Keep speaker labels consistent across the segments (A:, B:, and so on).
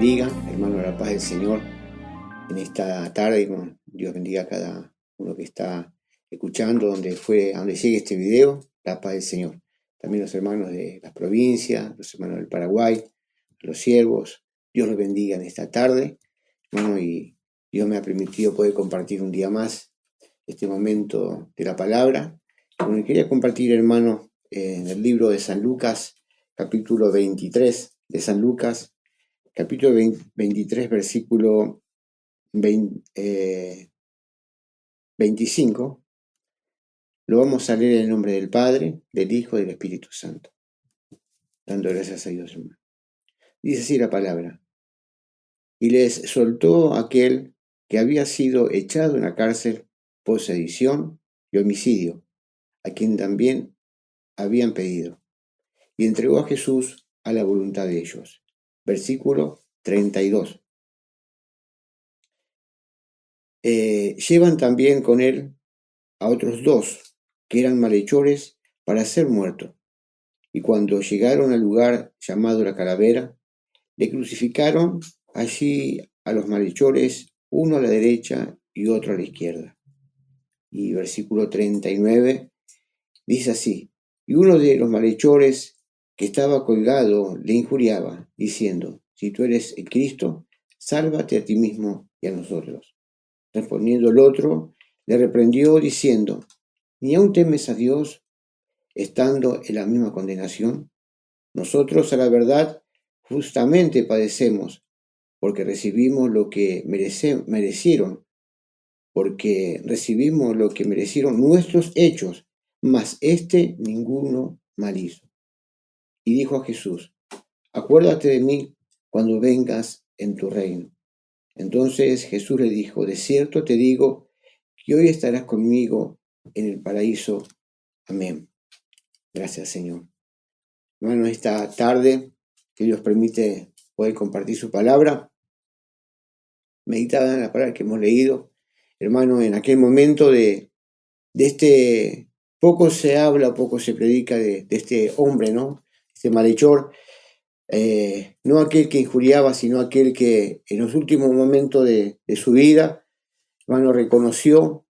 A: bendiga, hermano, la paz del Señor en esta tarde. Dios bendiga a cada uno que está escuchando, donde llegue este video, la paz del Señor. También los hermanos de las provincias, los hermanos del Paraguay, los siervos, Dios los bendiga en esta tarde, hermano, y Dios me ha permitido poder compartir un día más este momento de la palabra. Bueno, quería compartir, hermano, en el libro de San Lucas, capítulo 23 de San Lucas, capítulo 23, versículo 25. Lo vamos a leer en el nombre del Padre, del Hijo y del Espíritu Santo, dando gracias a Dios, hermano. Dice así la palabra: y les soltó aquel que había sido echado en la cárcel por sedición y homicidio, a quien también habían pedido, y entregó a Jesús a la voluntad de ellos. Versículo 32. Llevan también con él a otros dos, que eran malhechores, para ser muertos. Y cuando llegaron al lugar llamado la Calavera, le crucificaron allí a los malhechores, uno a la derecha y otro a la izquierda. Y versículo 39 dice así: y uno de los malhechores que estaba colgado le injuriaba, diciendo: si tú eres el Cristo, sálvate a ti mismo y a nosotros. Respondiendo el otro, le reprendió diciendo: ¿ni aún temes a Dios, estando en la misma condenación? Nosotros, a la verdad, justamente padecemos, porque recibimos lo que merecieron, porque recibimos lo que merecieron nuestros hechos, mas ninguno mal hizo. Y dijo a Jesús: acuérdate de mí cuando vengas en tu reino. Entonces Jesús le dijo: de cierto te digo que hoy estarás conmigo en el paraíso. Amén. Gracias, Señor. Hermano, esta tarde que Dios permite poder compartir su palabra, meditada en la palabra que hemos leído, hermano, en aquel momento de este, poco se habla, poco se predica de este hombre, ¿no? Este malhechor, no aquel que injuriaba, sino aquel que en los últimos momentos de su vida, hermano, reconoció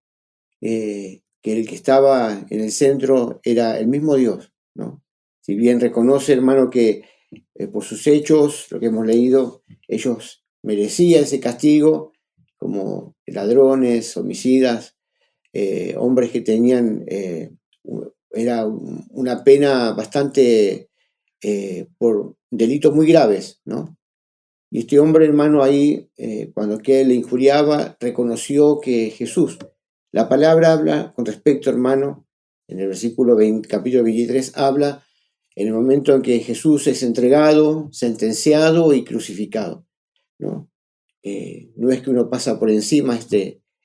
A: que el que estaba en el centro era el mismo Dios, ¿no? Si bien reconoce, hermano, que por sus hechos, lo que hemos leído, ellos merecían ese castigo, como ladrones, homicidas, hombres que tenían, era una pena bastante por delitos muy graves, ¿no? Y este hombre, hermano, ahí, cuando que le injuriaba, reconoció que Jesús, la palabra habla con respecto, hermano, en el versículo 20, capítulo 23, habla en el momento en que Jesús es entregado, sentenciado y crucificado, ¿no? No es que uno pasa por encima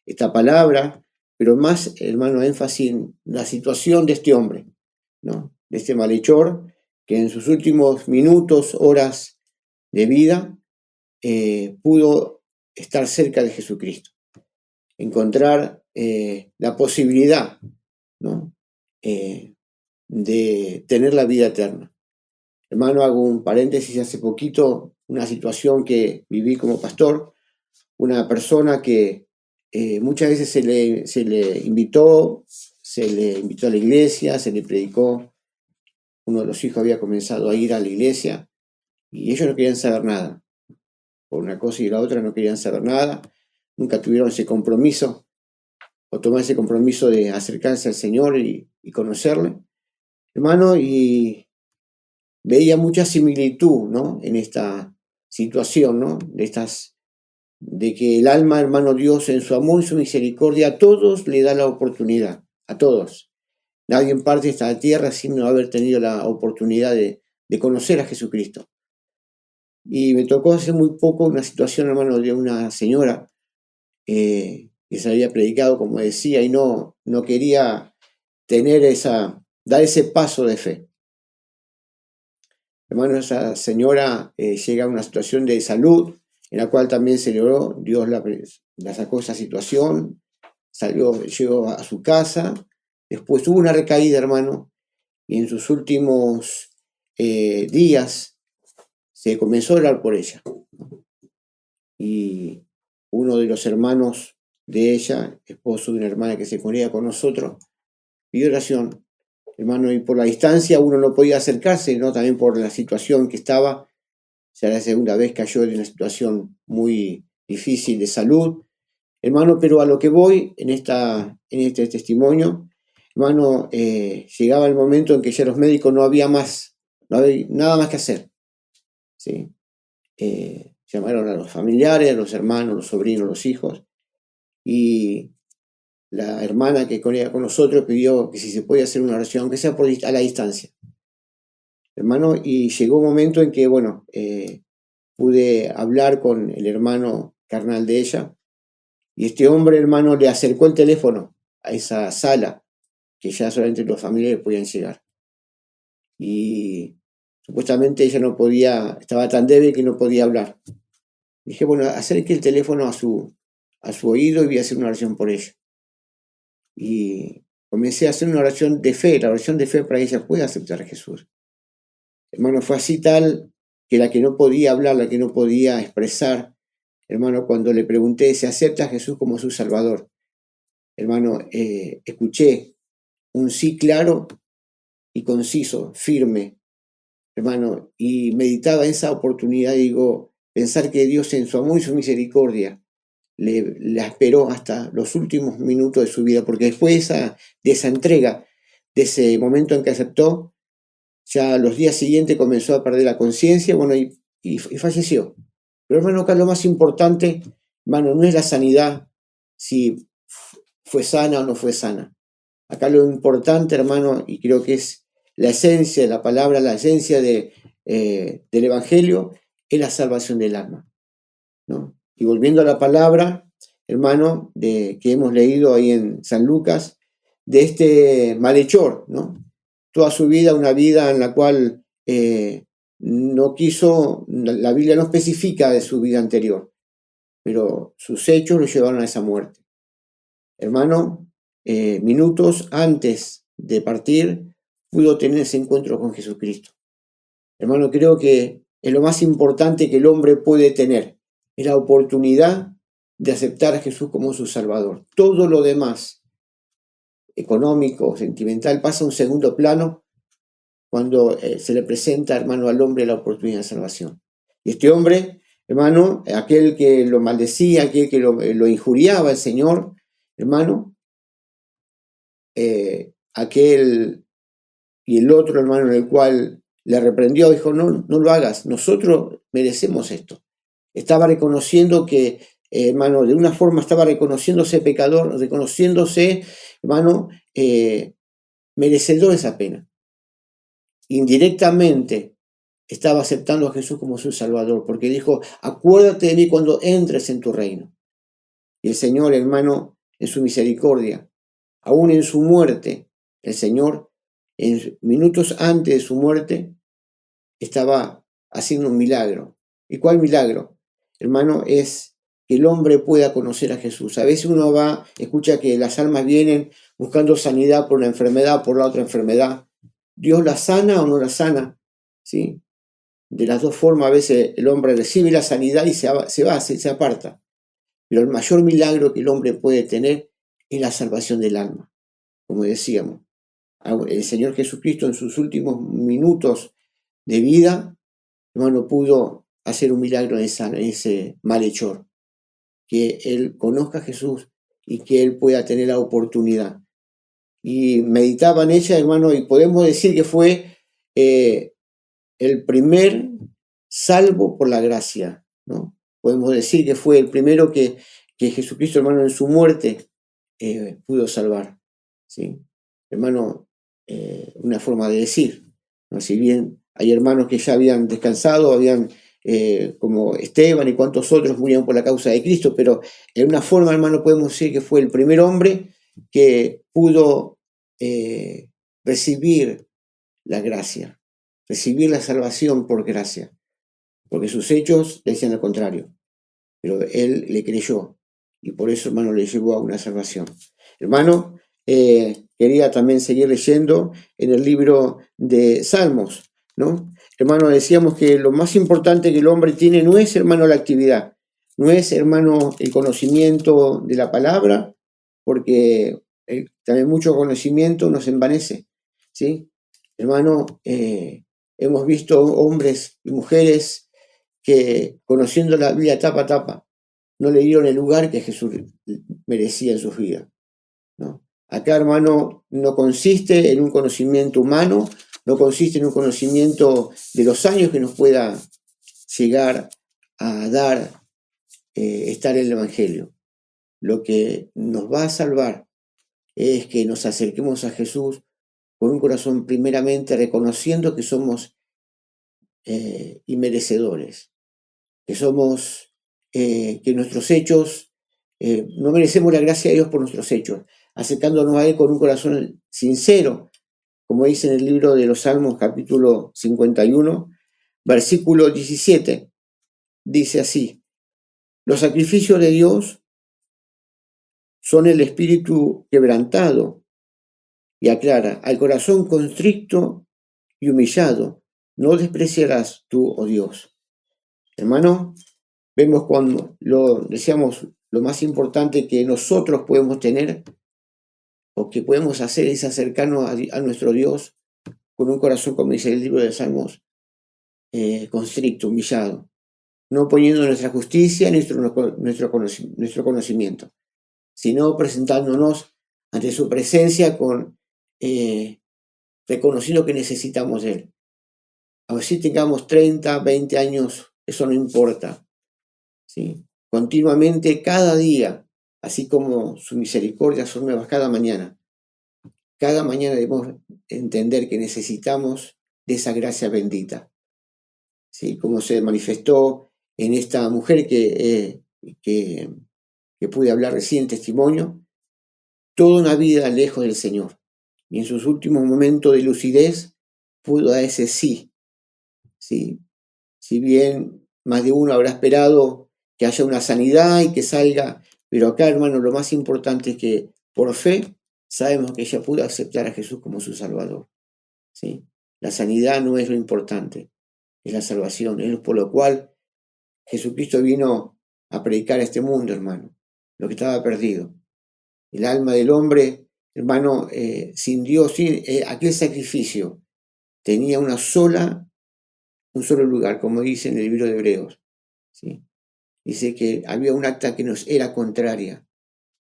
A: esta palabra, pero más, hermano, énfasis en la situación de este hombre, ¿no? De este malhechor que en sus últimos minutos, horas de vida, pudo estar cerca de Jesucristo, encontrar la posibilidad, ¿no? De tener la vida eterna. Hermano, hago un paréntesis. Hace poquito, una situación que viví como pastor, una persona que muchas veces se le invitó a la iglesia, se le predicó. Uno de los hijos había comenzado a ir a la iglesia y ellos no querían saber nada. Por una cosa y la otra no querían saber nada. Nunca tuvieron ese compromiso o tomar ese compromiso de acercarse al Señor y conocerle, hermano, y veía mucha similitud, ¿no? En esta situación, ¿no? De que el alma, hermano, Dios en su amor y su misericordia a todos le da la oportunidad, a todos. Nadie parte de esta tierra sin no haber tenido la oportunidad de conocer a Jesucristo. Y me tocó hace muy poco una situación, hermano, de una señora que se había predicado, como decía, y no quería dar ese paso de fe. Hermano, esa señora llega a una situación de salud en la cual también se le oró. Dios la sacó de esa situación, llegó a su casa. Después tuvo una recaída, hermano, y en sus últimos días se comenzó a orar por ella. y uno de los hermanos de ella, esposo de una hermana que se congrega con nosotros, pidió oración, hermano, y por la distancia uno no podía acercarse, ¿no? También por la situación que estaba, ya la segunda vez cayó en una situación muy difícil de salud, hermano, pero a lo que voy en este testimonio, hermano, llegaba el momento en que ya los médicos no había nada más que hacer, ¿sí? Llamaron a los familiares, a los hermanos, los sobrinos, los hijos, y la hermana que congrega con nosotros pidió que si se podía hacer una oración, aunque sea a la distancia, hermano, y llegó un momento en que, bueno, pude hablar con el hermano carnal de ella, y este hombre, hermano, le acercó el teléfono a esa sala que ya solamente los familiares podían llegar. Y supuestamente ella no podía, estaba tan débil que no podía hablar. Dije, bueno, acerque el teléfono a su oído y voy a hacer una oración por ella. Y comencé a hacer una oración de fe, la oración de fe para que ella pueda aceptar a Jesús. Hermano, fue así tal que la que no podía hablar, la que no podía expresar, hermano, cuando le pregunté si acepta a Jesús como su Salvador, hermano, escuché un sí claro y conciso, firme, hermano, y meditaba esa oportunidad, digo, pensar que Dios en su amor y su misericordia la esperó hasta los últimos minutos de su vida, porque después de esa entrega, de ese momento en que aceptó, ya los días siguientes comenzó a perder la conciencia, bueno, y falleció. Pero hermano, acá lo más importante, hermano, no es la sanidad, si fue sana o no fue sana. Acá lo importante, hermano, y creo que es la esencia de la palabra, la esencia del Evangelio, es la salvación del alma, ¿no? Y volviendo a la palabra, hermano, que hemos leído ahí en San Lucas, de este malhechor, ¿no? Toda su vida, una vida en la cual no quiso, la Biblia no especifica de su vida anterior, pero sus hechos lo llevaron a esa muerte. Hermano, minutos antes de partir, pudo tener ese encuentro con Jesucristo. Hermano, creo que es lo más importante que el hombre puede tener, es la oportunidad de aceptar a Jesús como su Salvador. Todo lo demás, económico, sentimental, pasa a un segundo plano cuando se le presenta, hermano, al hombre la oportunidad de salvación. Y este hombre, hermano, aquel que lo maldecía, aquel que lo injuriaba al Señor, hermano, aquel y el otro hermano en el cual le reprendió, dijo, no, no lo hagas, nosotros merecemos esto. Estaba reconociendo que, hermano, de una forma estaba reconociéndose pecador, reconociéndose, hermano, merecedor de esa pena. Indirectamente estaba aceptando a Jesús como su Salvador, porque dijo, acuérdate de mí cuando entres en tu reino. Y el Señor, hermano, en su misericordia, aún en su muerte, el Señor, en minutos antes de su muerte, estaba haciendo un milagro. ¿Y cuál milagro? Hermano, es que el hombre pueda conocer a Jesús. A veces uno escucha que las almas vienen buscando sanidad por una enfermedad, por la otra enfermedad. ¿Dios la sana o no la sana? ¿Sí? De las dos formas, a veces el hombre recibe la sanidad y se aparta. Pero el mayor milagro que el hombre puede tener es la salvación del alma. Como decíamos, el Señor Jesucristo en sus últimos minutos de vida, hermano, pudo hacer un milagro en ese malhechor. Que él conozca a Jesús y que él pueda tener la oportunidad. Y meditaba en ella, hermano, y podemos decir que fue el primer salvo por la gracia, ¿no? Podemos decir que fue el primero que Jesucristo, hermano, en su muerte pudo salvar, ¿sí? Hermano, una forma de decir, ¿no? Si bien hay hermanos que ya habían descansado, como Esteban y cuantos otros murieron por la causa de Cristo, pero en una forma, hermano, podemos decir que fue el primer hombre que pudo recibir la gracia, recibir la salvación por gracia, porque sus hechos decían lo contrario, pero él le creyó y por eso, hermano, le llevó a una salvación. Hermano, quería también seguir leyendo en el libro de Salmos, ¿no? Hermano, decíamos que lo más importante que el hombre tiene no es, hermano, la actividad, No es, hermano, el conocimiento de la palabra, porque también mucho conocimiento nos envanece, ¿sí? Hermano, hemos visto hombres y mujeres que, conociendo la Biblia tapa a tapa, no le dieron el lugar que Jesús merecía en sus vidas, ¿no? Acá, hermano, no consiste en un conocimiento humano, no consiste en un conocimiento de los años que nos pueda llegar a dar estar en el Evangelio. Lo que nos va a salvar es que nos acerquemos a Jesús con un corazón primeramente reconociendo que somos inmerecedores, que somos, que nuestros hechos, no merecemos la gracia de Dios por nuestros hechos, acercándonos a Él con un corazón sincero, como dice en el libro de los Salmos, capítulo 51, versículo 17, dice así: los sacrificios de Dios son el espíritu quebrantado, y aclara, al corazón constricto y humillado, no despreciarás tú, oh Dios. Hermano, vemos cuando lo decíamos, lo más importante que nosotros podemos tener o que podemos hacer es acercarnos a nuestro Dios con un corazón, como dice el libro de Salmos, constricto, humillado, no poniendo nuestra justicia, nuestro conocimiento, sino presentándonos ante su presencia con reconociendo que necesitamos de Él. Así tengamos 30, 20 años, eso no importa, ¿sí? Continuamente, cada día, así como su misericordia son nuevas cada mañana debemos entender que necesitamos de esa gracia bendita, ¿sí? Como se manifestó en esta mujer que pude hablar recién, testimonio, toda una vida lejos del Señor. Y en sus últimos momentos de lucidez pudo dar ese sí, ¿sí? Si bien más de uno habrá esperado que haya una sanidad y que salga, pero acá, hermano, lo más importante es que por fe sabemos que ella pudo aceptar a Jesús como su Salvador, ¿sí? La sanidad no es lo importante, es la salvación, es por lo cual Jesucristo vino a predicar a este mundo, hermano, lo que estaba perdido. El alma del hombre, hermano, sin Dios, sin aquel sacrificio, tenía un solo lugar, como dice en el libro de Hebreos, ¿sí? Dice que había un acta que nos era contraria,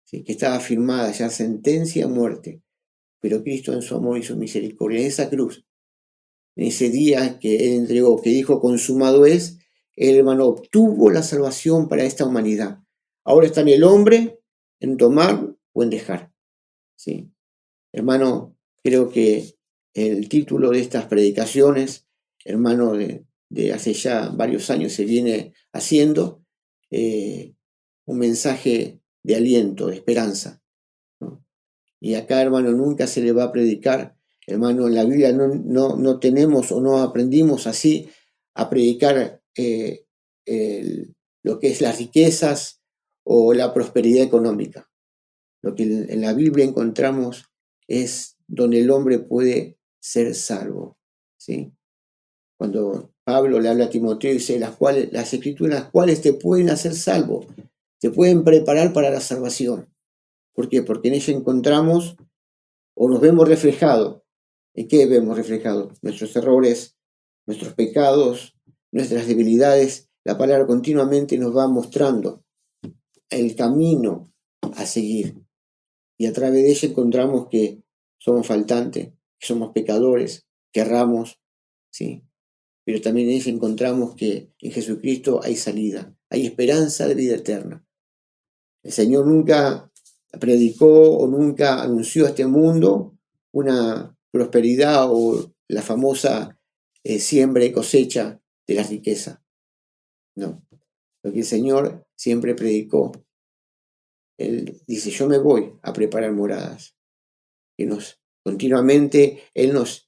A: ¿sí? Que estaba firmada ya sentencia a muerte, pero Cristo en su amor y su misericordia, en esa cruz, en ese día que Él entregó, que dijo consumado es, Él, hermano, obtuvo la salvación para esta humanidad. Ahora está en el hombre en tomar o en dejar, ¿sí? Hermano, creo que el título de estas predicaciones, hermano, de hace ya varios años se viene haciendo, un mensaje de aliento, de esperanza, ¿no? Y acá, hermano, nunca se le va a predicar, hermano, en la Biblia no tenemos o no aprendimos así a predicar lo que es las riquezas o la prosperidad económica. Lo que en la Biblia encontramos es donde el hombre puede ser salvo, ¿sí? Cuando Pablo le habla a Timoteo, dice las escrituras, las cuales te pueden hacer salvo, te pueden preparar para la salvación. ¿Por qué? Porque en ella encontramos o nos vemos reflejados. ¿En qué vemos reflejados? Nuestros errores, nuestros pecados, nuestras debilidades. La palabra continuamente nos va mostrando el camino a seguir. Y a través de ella encontramos que somos faltantes, que somos pecadores, que erramos, ¿sí? Pero también en ella encontramos que en Jesucristo hay salida, hay esperanza de vida eterna. El Señor nunca predicó o nunca anunció a este mundo una prosperidad o la famosa siembra y cosecha de la riqueza. No. Lo que el Señor siempre predicó, Él dice, yo me voy a preparar moradas. Que continuamente Él nos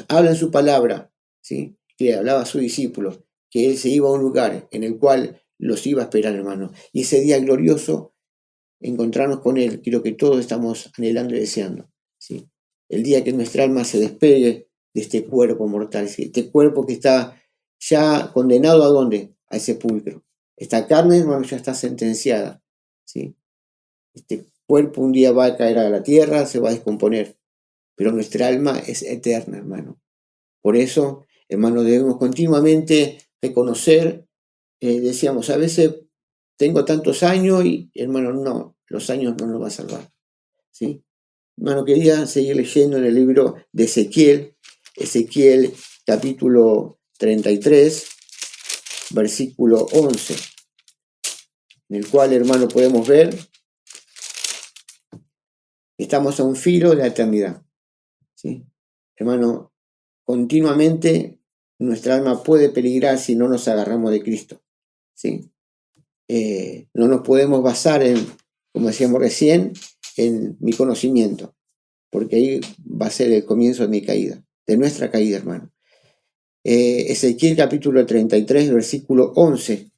A: habla en su palabra, ¿sí? Que hablaba a sus discípulos, que Él se iba a un lugar en el cual los iba a esperar, hermano. Y ese día glorioso, encontrarnos con Él, creo que todos estamos anhelando y deseando, ¿sí? El día que nuestra alma se despegue de este cuerpo mortal, ¿sí? Este cuerpo que está ya condenado ¿a dónde? Al sepulcro. Esta carne, hermano, ya está sentenciada, ¿sí? Este cuerpo un día va a caer a la tierra, se va a descomponer, pero nuestra alma es eterna, hermano. Por eso, hermano, debemos continuamente reconocer, decíamos, a veces tengo tantos años y, hermano, no, los años no nos va a salvar, ¿sí? Hermano, quería seguir leyendo en el libro de Ezequiel, Ezequiel capítulo 33, versículo 11, en el cual, hermano, podemos ver que estamos a un filo de la eternidad, ¿sí? Hermano, continuamente nuestra alma puede peligrar si no nos agarramos de Cristo, ¿sí? No nos podemos basar en, como decíamos recién, en mi conocimiento, porque ahí va a ser el comienzo de mi caída, de nuestra caída, hermano. Ezequiel capítulo 33, versículo 11,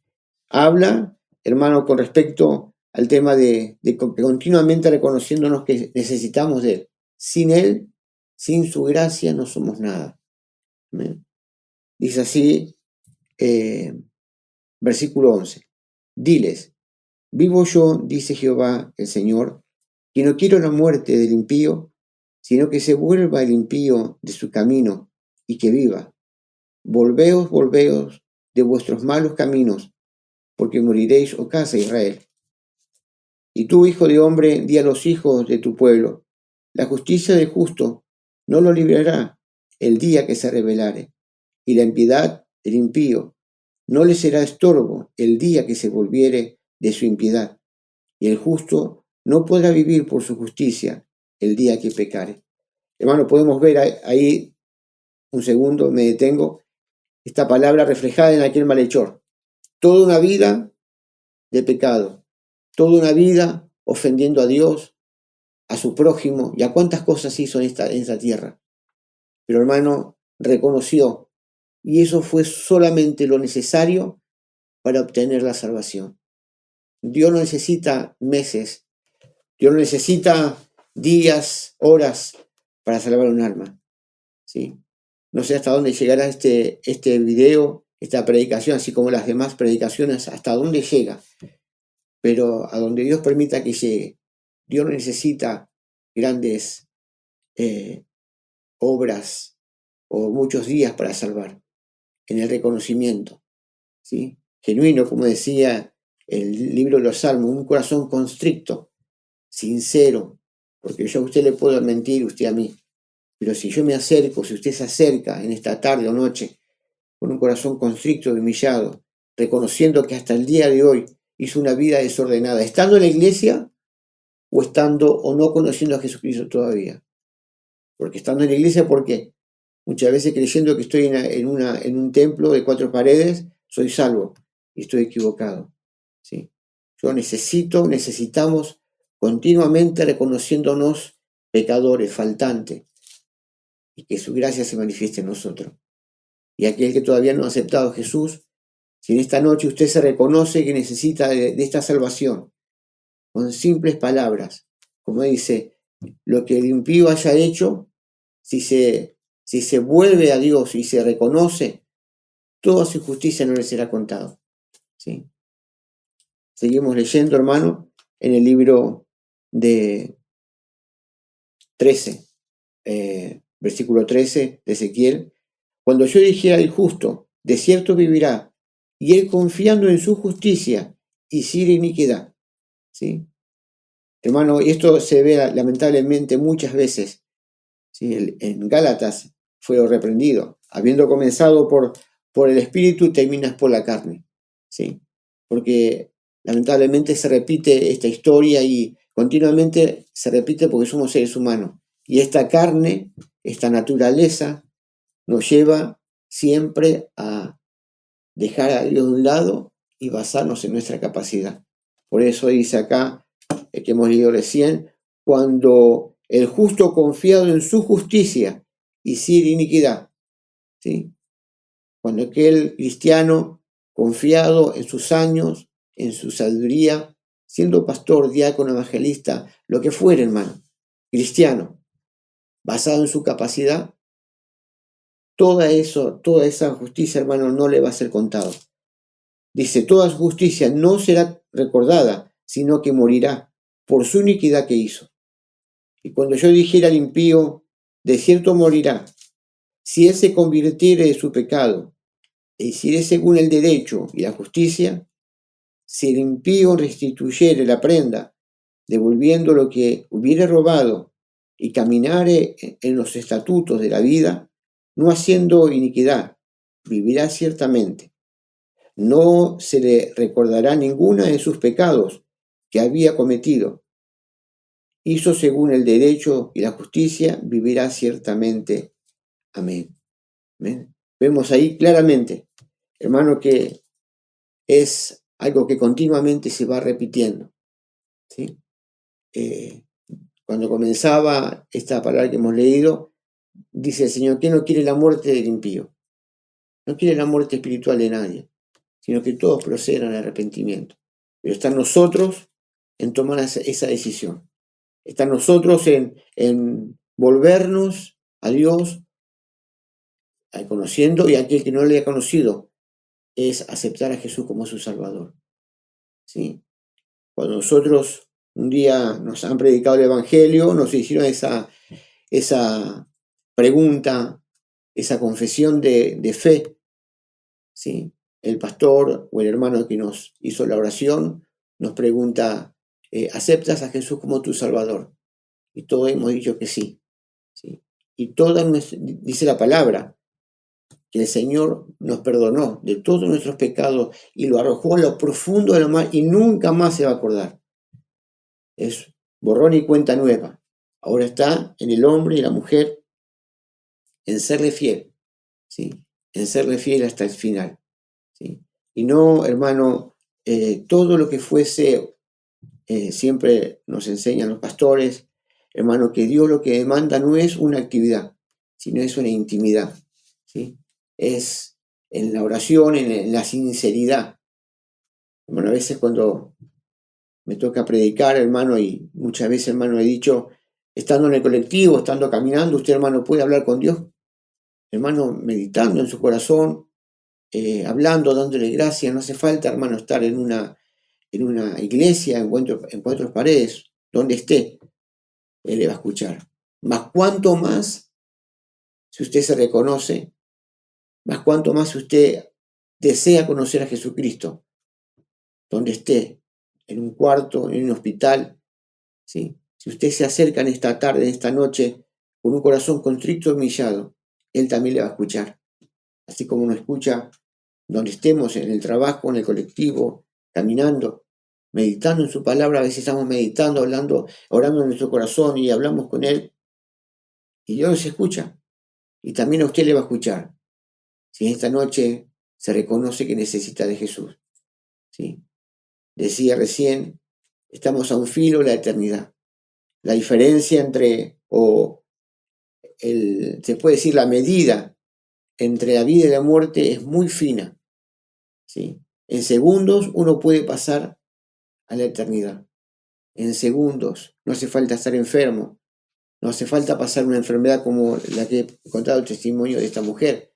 A: habla, hermano, con respecto al tema de continuamente reconociéndonos que necesitamos de Él. Sin Él, sin su gracia, no somos nada. Amén. Dice así, versículo 11, diles, vivo yo, dice Jehová el Señor, que no quiero la muerte del impío, sino que se vuelva el impío de su camino y que viva. Volveos, volveos de vuestros malos caminos, porque moriréis, oh casa de Israel. Y tú, hijo de hombre, di a los hijos de tu pueblo, la justicia del justo no lo librará el día que se rebelare, y la impiedad del impío no le será estorbo el día que se volviere de su impiedad, y el justo no podrá vivir por su justicia el día que pecare. Hermano, podemos ver ahí, un segundo, me detengo, esta palabra reflejada en aquel malhechor. Toda una vida de pecado, toda una vida ofendiendo a Dios, a su prójimo, y a cuántas cosas hizo en esta tierra. Pero hermano, reconoció, y eso fue solamente lo necesario para obtener la salvación. Dios no necesita meses, Dios no necesita días, horas para salvar un alma, ¿sí? No sé hasta dónde llegará este video, esta predicación, así como las demás predicaciones, hasta dónde llega, pero a donde Dios permita que llegue. Dios no necesita grandes obras o muchos días para salvar, en el reconocimiento, ¿sí? Genuino, como decía el libro de los Salmos, un corazón constricto, sincero, porque yo a usted le puedo mentir, usted a mí, pero si yo me acerco, si usted se acerca en esta tarde o noche, con un corazón constricto y humillado, reconociendo que hasta el día de hoy hizo una vida desordenada, estando en la iglesia o estando o no conociendo a Jesucristo todavía. Porque estando en la iglesia, ¿por qué? Muchas veces creyendo que estoy en un templo de 4 paredes, soy salvo y estoy equivocado, ¿sí? Yo necesitamos continuamente reconociéndonos pecadores, faltantes, y que su gracia se manifieste en nosotros. Y aquel que todavía no ha aceptado a Jesús, si en esta noche usted se reconoce que necesita de esta salvación, con simples palabras, como dice, lo que el impío haya hecho, si se vuelve a Dios y se reconoce, toda su justicia no le será contado, ¿sí? Seguimos leyendo, hermano, en el libro de 13, versículo 13 de Ezequiel. Cuando yo dijera al justo, de cierto vivirá, y él confiando en su justicia, hiciera iniquidad, ¿sí? Hermano, y esto se ve lamentablemente muchas veces, ¿sí? En Gálatas fue reprendido, habiendo comenzado por el espíritu, terminas por la carne, ¿sí? Porque lamentablemente se repite esta historia y continuamente se repite porque somos seres humanos. Y esta carne, esta naturaleza, nos lleva siempre a dejar a Dios de un lado y basarnos en nuestra capacidad. Por eso dice acá, que hemos leído recién, cuando el justo confiado en su justicia hiciera iniquidad, ¿sí? Cuando aquel cristiano confiado en sus años, en su sabiduría, siendo pastor, diácono, evangelista, lo que fuera, hermano, cristiano, basado en su capacidad, toda esa justicia, hermano, no le va a ser contado. Dice, toda su justicia no será recordada, sino que morirá por su iniquidad que hizo. Y cuando yo dijera al impío, de cierto morirá, si él se convirtiere de su pecado, e hiciere según el derecho y la justicia, si el impío restituyere la prenda, devolviendo lo que hubiere robado, y caminare en los estatutos de la vida, no haciendo iniquidad, vivirá ciertamente. No se le recordará ninguna de sus pecados que había cometido. Hizo según el derecho y la justicia, vivirá ciertamente. Amén. Amén. Vemos ahí claramente, hermano, que es algo que continuamente se va repitiendo, ¿sí? Cuando comenzaba esta palabra que hemos leído, dice el Señor que no quiere la muerte del impío, no quiere la muerte espiritual de nadie, sino que todos procedan al arrepentimiento. Pero está en nosotros en tomar esa decisión. Está en nosotros en volvernos a Dios, conociendo, y aquel que no le ha conocido, es aceptar a Jesús como su Salvador. ¿Sí? Cuando nosotros un día nos han predicado el Evangelio, nos hicieron esa pregunta, esa confesión de fe, ¿sí? El pastor o el hermano que nos hizo la oración nos pregunta, ¿aceptas a Jesús como tu Salvador? Y todos hemos dicho que sí, ¿sí? Y dice la palabra, que el Señor nos perdonó de todos nuestros pecados y lo arrojó a lo profundo del mar y nunca más se va a acordar. Es borrón y cuenta nueva. Ahora está en el hombre y la mujer en serle fiel, ¿sí? En serle fiel hasta el final, ¿sí? Y no, hermano, todo lo que fuese, siempre nos enseñan los pastores, hermano, que Dios lo que demanda no es una actividad, sino es una intimidad, ¿sí? Es en la oración, en la sinceridad. Bueno, a veces cuando me toca predicar, hermano, y muchas veces, hermano, he dicho, estando en el colectivo, estando caminando, usted, hermano, puede hablar con Dios, hermano, meditando en su corazón, hablando, dándole gracias. No hace falta, hermano, estar en una iglesia, en cuatro paredes, donde esté, Él le va a escuchar. Más cuanto más, si usted se reconoce, más cuanto más si usted desea conocer a Jesucristo, donde esté, en un cuarto, en un hospital, ¿sí? Si usted se acerca en esta tarde, en esta noche, con un corazón contrito y humillado, Él también le va a escuchar. Así como nos escucha donde estemos, en el trabajo, en el colectivo, caminando, meditando en su palabra. A veces estamos meditando, hablando, orando en nuestro corazón y hablamos con Él. Y Dios nos escucha. Y también a usted le va a escuchar. Si esta noche se reconoce que necesita de Jesús, ¿sí? Decía recién, estamos a un filo de la eternidad. La diferencia entre, se puede decir, la medida entre la vida y la muerte es muy fina, ¿sí? En segundos uno puede pasar a la eternidad. En segundos. No hace falta estar enfermo. No hace falta pasar una enfermedad como la que he contado el testimonio de esta mujer.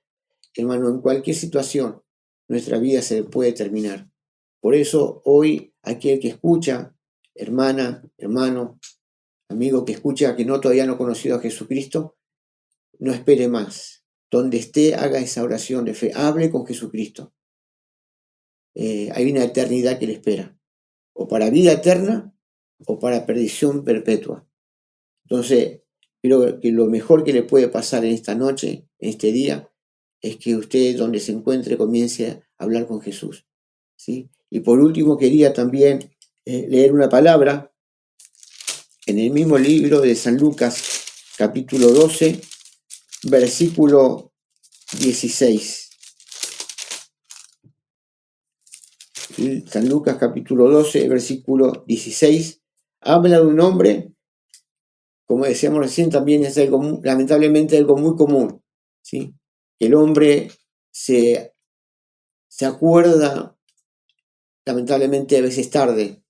A: Hermano, en cualquier situación, nuestra vida se puede terminar. Por eso hoy aquel que escucha, hermana, hermano, amigo que escucha que todavía no ha conocido a Jesucristo, no espere más. Donde esté, haga esa oración de fe. Hable con Jesucristo. Hay una eternidad que le espera. O para vida eterna o para perdición perpetua. Entonces, creo que lo mejor que le puede pasar en esta noche, en este día, es que usted, donde se encuentre, comience a hablar con Jesús, ¿sí? Y por último, quería también leer una palabra en el mismo libro de San Lucas, capítulo 12, versículo 16. San Lucas, capítulo 12, versículo 16, habla de un hombre, como decíamos recién, también es algo, lamentablemente, algo muy común, ¿sí? El hombre se acuerda, lamentablemente, a veces tarde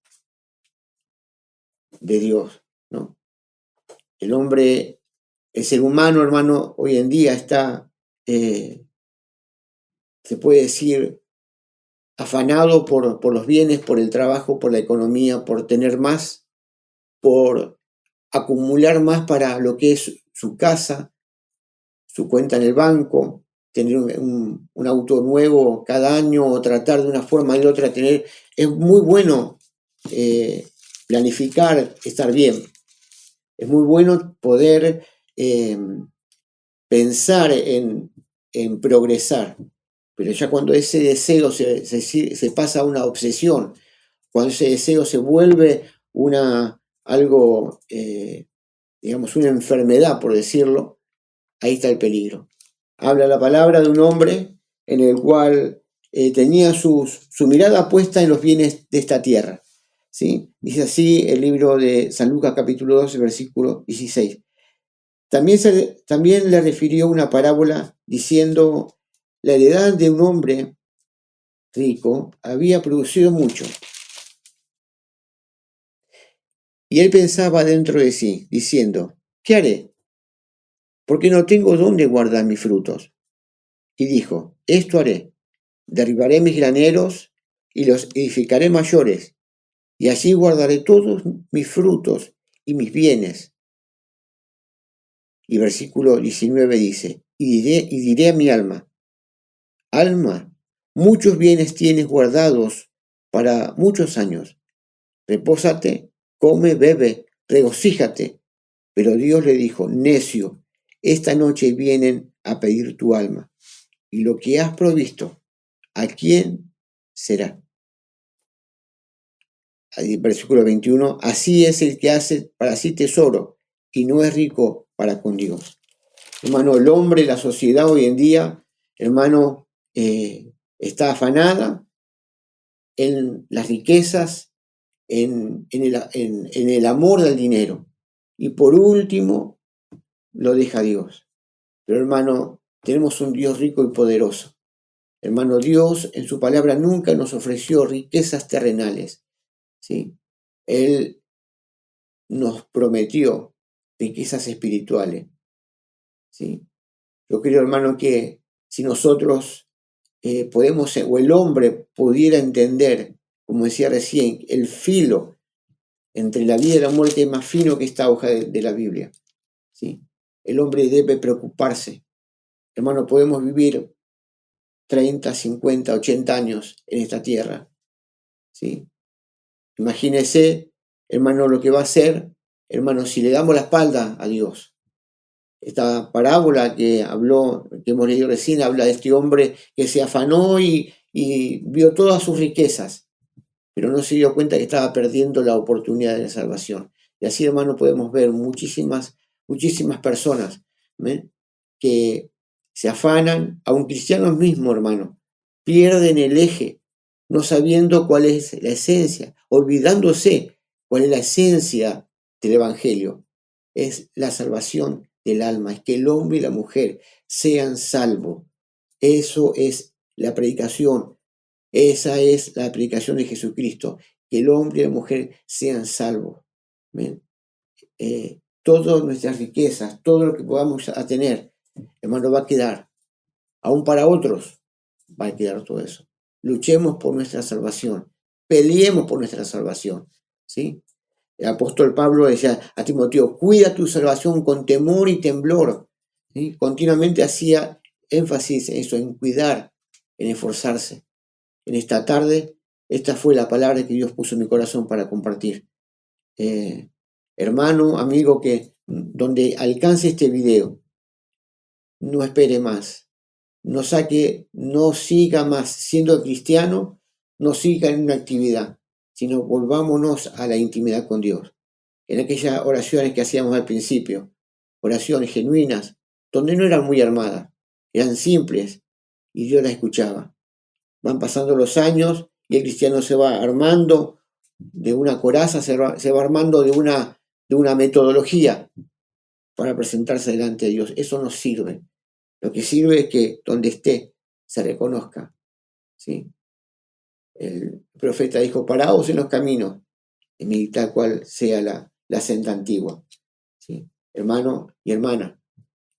A: de Dios, ¿no? El hombre, el ser humano, hermano, hoy en día está, se puede decir, afanado por los bienes, por el trabajo, por la economía, por tener más, por acumular más para lo que es su casa, su cuenta en el banco, tener un auto nuevo cada año o tratar de una forma o de otra tener. Es muy bueno planificar, estar bien. Es muy bueno poder pensar en progresar, pero ya cuando ese deseo se pasa a una obsesión, cuando ese deseo se vuelve algo, digamos, una enfermedad, por decirlo, ahí está el peligro. Habla la palabra de un hombre en el cual tenía su mirada puesta en los bienes de esta tierra. ¿Sí? Dice así el libro de San Lucas capítulo 12, versículo 16. También le refirió una parábola diciendo, la heredad de un hombre rico había producido mucho. Y él pensaba dentro de sí, diciendo, ¿qué haré? Porque no tengo dónde guardar mis frutos. Y dijo, esto haré, derribaré mis graneros y los edificaré mayores, y allí guardaré todos mis frutos y mis bienes. Y versículo 19 dice, y diré a mi alma, alma, muchos bienes tienes guardados para muchos años. Repósate, come, bebe, regocíjate. Pero Dios le dijo, necio, esta noche vienen a pedir tu alma. Y lo que has provisto, ¿a quién será? Versículo 21, así es el que hace para sí tesoro y no es rico para con Dios. Hermano, el hombre, la sociedad hoy en día, hermano, está afanada en las riquezas, en el amor del dinero. Y por último, lo deja Dios. Pero hermano, tenemos un Dios rico y poderoso. Hermano, Dios en su palabra nunca nos ofreció riquezas terrenales, ¿sí? Él nos prometió riquezas espirituales, ¿sí? Yo creo, hermano, que si nosotros podemos, o el hombre pudiera entender, como decía recién, el filo entre la vida y la muerte es más fino que esta hoja de la Biblia, ¿sí? El hombre debe preocuparse. Hermano, podemos vivir 30, 50, 80 años en esta tierra, ¿sí? Imagínese, hermano, lo que va a ser, hermano, si le damos la espalda a Dios. Esta parábola que hemos leído recién, habla de este hombre que se afanó y vio todas sus riquezas, pero no se dio cuenta que estaba perdiendo la oportunidad de la salvación. Y así, hermano, podemos ver muchísimas personas, ¿eh?, que se afanan, aun cristianos mismos, hermano, pierden el eje, no sabiendo cuál es la esencia, olvidándose cuál es la esencia del Evangelio. Es la salvación del alma, es que el hombre y la mujer sean salvos. Eso es la predicación. Esa es la predicación de Jesucristo, que el hombre y la mujer sean salvos. Todas nuestras riquezas, todo lo que podamos tener, hermano, va a quedar. Aún para otros va a quedar todo eso. Luchemos por nuestra salvación, peleemos por nuestra salvación, ¿sí? El apóstol Pablo decía a Timoteo, cuida tu salvación con temor y temblor, ¿sí? Continuamente hacía énfasis en eso, en cuidar, en esforzarse. En esta tarde, esta fue la palabra que Dios puso en mi corazón para compartir. Hermano, amigo, que donde alcance este video, no espere más, no siga más siendo cristiano, no siga en una actividad, sino volvámonos a la intimidad con Dios. En aquellas oraciones que hacíamos al principio, oraciones genuinas, donde no eran muy armadas, eran simples y Dios las escuchaba. Van pasando los años y el cristiano se va armando de una coraza, se va armando de una metodología para presentarse delante de Dios. Eso no sirve. Lo que sirve es que donde esté se reconozca, ¿sí? El profeta dijo, paraos en los caminos, y tal cual sea la senda antigua, ¿sí? Hermano y hermana,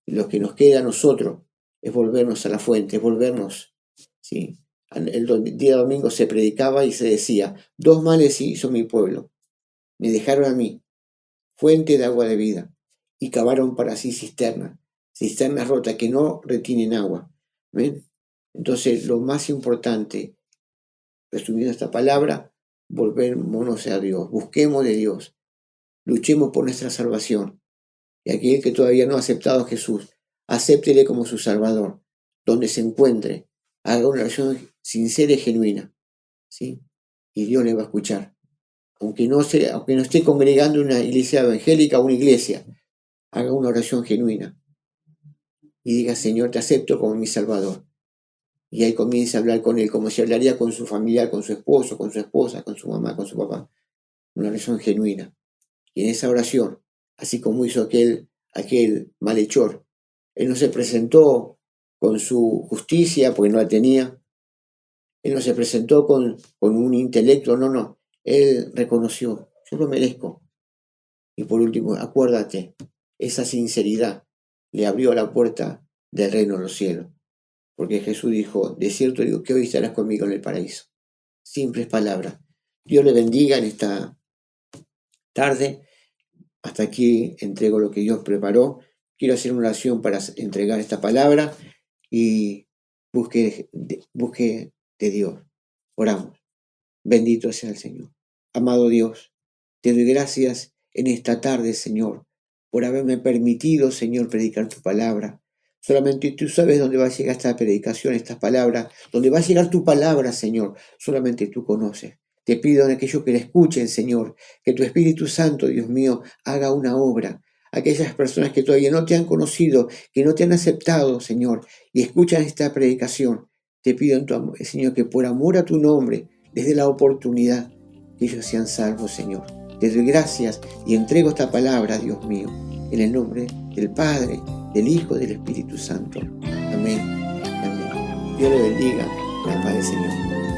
A: lo que nos queda a nosotros es volvernos a la fuente, es volvernos, ¿sí?, El día domingo se predicaba y se decía: 2 males hizo mi pueblo. Me dejaron a mí, fuente de agua de vida, y cavaron para sí cisternas rotas que no retienen agua. ¿Ven? Entonces, lo más importante, resumiendo esta palabra, volvémonos a Dios, busquemos de Dios, luchemos por nuestra salvación. Y aquel que todavía no ha aceptado a Jesús, acéptele como su Salvador, donde se encuentre, haga una oración sincera y genuina, ¿sí? Y Dios le va a escuchar. Aunque no esté congregando en una iglesia evangélica o una iglesia, haga una oración genuina y diga: Señor, te acepto como mi Salvador. Y ahí comienza a hablar con Él como si hablaría con su familiar, con su esposo, con su esposa, con su mamá, con su papá. Una oración genuina. Y en esa oración, así como hizo aquel malhechor, Él no se presentó con su justicia porque no la tenía. Él no se presentó con un intelecto, no. Él reconoció: yo lo merezco. Y por último, acuérdate, esa sinceridad le abrió la puerta del reino de los cielos. Porque Jesús dijo: de cierto digo que hoy estarás conmigo en el paraíso. Simples palabras. Dios le bendiga en esta tarde. Hasta aquí entrego lo que Dios preparó. Quiero hacer una oración para entregar esta palabra y busque de Dios. Oramos. Bendito sea el Señor. Amado Dios, te doy gracias en esta tarde, Señor, por haberme permitido, Señor, predicar tu palabra. Solamente tú sabes dónde va a llegar esta predicación, estas palabras, dónde va a llegar tu palabra, Señor. Solamente tú conoces. Te pido en aquellos que la escuchen, Señor, que tu Espíritu Santo, Dios mío, haga una obra. Aquellas personas que todavía no te han conocido, que no te han aceptado, Señor, y escuchan esta predicación, te pido en tu amor, Señor, que por amor a tu nombre, desde la oportunidad, que ellos sean salvos, Señor. Te doy gracias y entrego esta palabra, Dios mío, en el nombre del Padre, del Hijo y del Espíritu Santo. Amén. Amén. Dios le bendiga. La paz del Señor.